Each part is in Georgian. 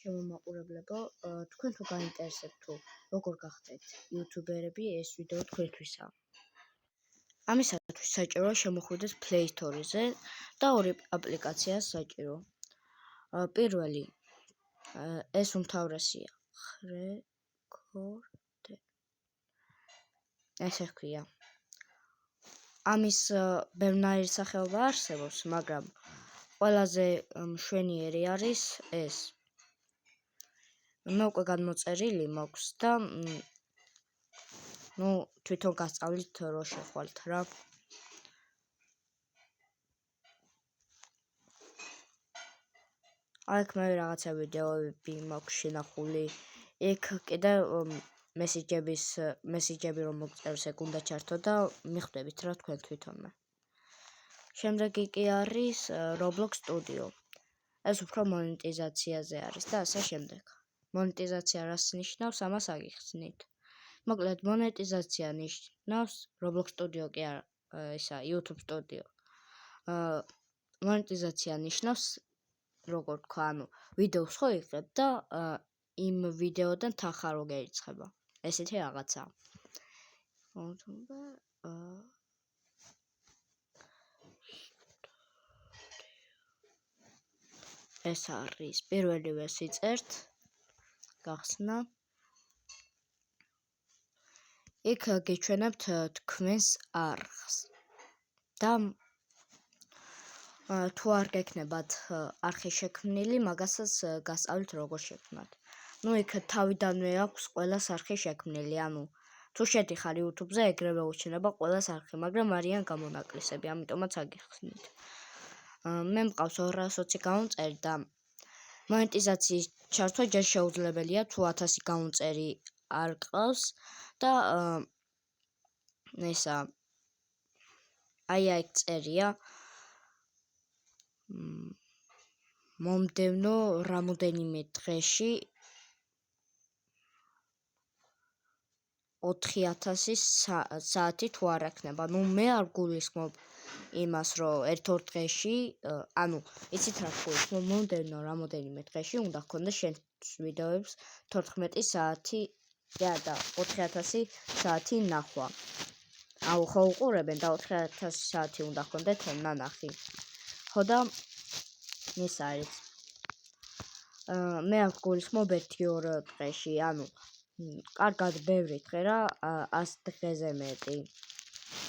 ჩემო მაყურებლებო, თქვენ თუ გაინტერესებთ თუ როგორ გახდეთ იუთუბერები, ეს ვიდეო თქვენთვისაა. ამისათვის საჭიროა შემოხვიდეთ Play Store-ზე და ორი აპლიკაცია საჭირო. პირველი ეს უმთავრესია, ხრეკორდე. ესე ქვია. ამის ბევრი სახეობა არსებობს, მაგრამ ყველაზე მშვენიერი არის ეს. მე უკვე გადმოწერილი მაქვს და თვითონ გასწავლით რო შეხვალთ რა. აქ მე რაღაცა ვიდეოები მაქვს შენახული. იქ კიდე მესიჯები რომ მოგწერს ეგ უნდა ჩართო და მიხვდებით რა თქვენ თვითონმა. შემდეგი კი არის Roblox Studio. ეს უფრო მონეტიზაციაზე არის და ასე შემდეგ. მონეტიზაცია რას ნიშნავს, ამას აგიხსნით. მოკლედ მონეტიზაცია ნიშნავს Roblox Studio კი არა, ისა YouTube Studio. მონეტიზაცია ნიშნავს როგორ თქვა, ვიდეოს ხო იღებ და იმ ვიდეოდან თანხა რო გერიცხება. ესეთი რაღაცა. ეს არის პირველივე სიწერთ გახსნა. იქ გეჩვენებთ თქვენს არხს და თუ არ გექნებათ არხი შექმნილი, მაგასაც გასწავლით როგორ შექმნათ. იქ თავიდანვე აქვს ყველას არხი შექმნილი, თუ შედიხარ YouTube-ზე, ეგრევე უჩნდება ყველას არხი, მაგრამ არიან გამონაკლისები, ამიტომაც აგიხსნით. მე მყავს 220 გამომწერი და მონეტიზაციის ჩართვა ჯერ შეუძლებელია, თუ 1000 გამომწერი არ გყავს და ესა აქ წერია მომდევნო რამოდენიმე დღეში 4000 საათი თუ არ აქნება. მე არ გულისხმობ იმას, რომ ერთ-ორ დღეში, იცით რა გულისხმობ, მომდევნო რამოდენიმე დღეში უნდა გქონდეს შენს ვიდეოებს 14 საათი და 4000 საათი ნახვა. ხო უყურებენ და 4000 საათი უნდა გქონდეთ ნანახი. ხო და ეს არის. მე არ გულისხმობ 1-2 დღეში, კარგად ბევრი დღე რა, 100 დღეზე მეტი.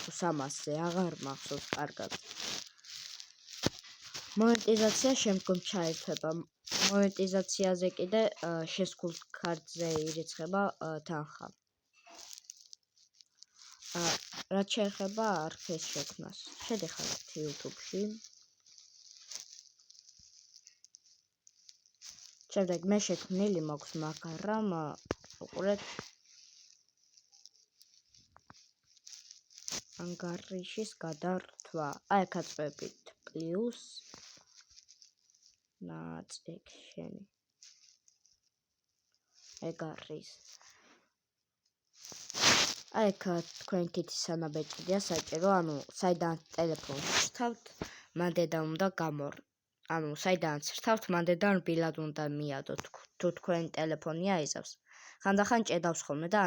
300-ზე აღარ მახსოვს კარგად. მონეტიზაცია შემდგომ ჩაერთვება. მონეტიზაციაზე კიდე შესქულ ქარდზე ირიცხება თანხა. რაც შეეხება არხის შექმნას. შედიხართ YouTube-ში. შემდეგ მე შექმნილი მაქვს, მაგრამ უყურეთ ანგარიშის გადართვა. აქ აწვევით პლუს ნაწექშენი. ეგ არის. აქ თქვენ კითის ანაბეჭდია საჭირო, საიდანაც ტელეფონს ვრთავთ, მანდედან უნდა საიდანაც ვრთავთ, მანდედან რბილად უნდა მიადოთ. თუ თქვენ ტელეფონი აიზავს, ხანდახან ჭედავს ხოლმე და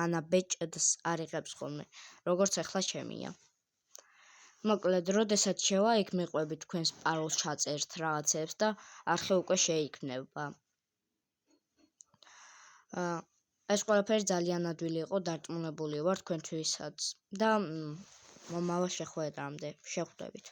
ანაბეჭდს არ იღებს ხოლმე, როგორც ახლა ჩემია. მოკლედ, როდესაც შევა, იქ მიყვებით თქვენს პაროლს ჩაწერთ რაღაცებს და არხი უკვე შეიქმნება. ეს ყველაფერი ძალიან ადვილი იყო, დარწმუნებული ვარ თქვენთვისაც და მომავალ შეხვედრამდე. შევხვდებით.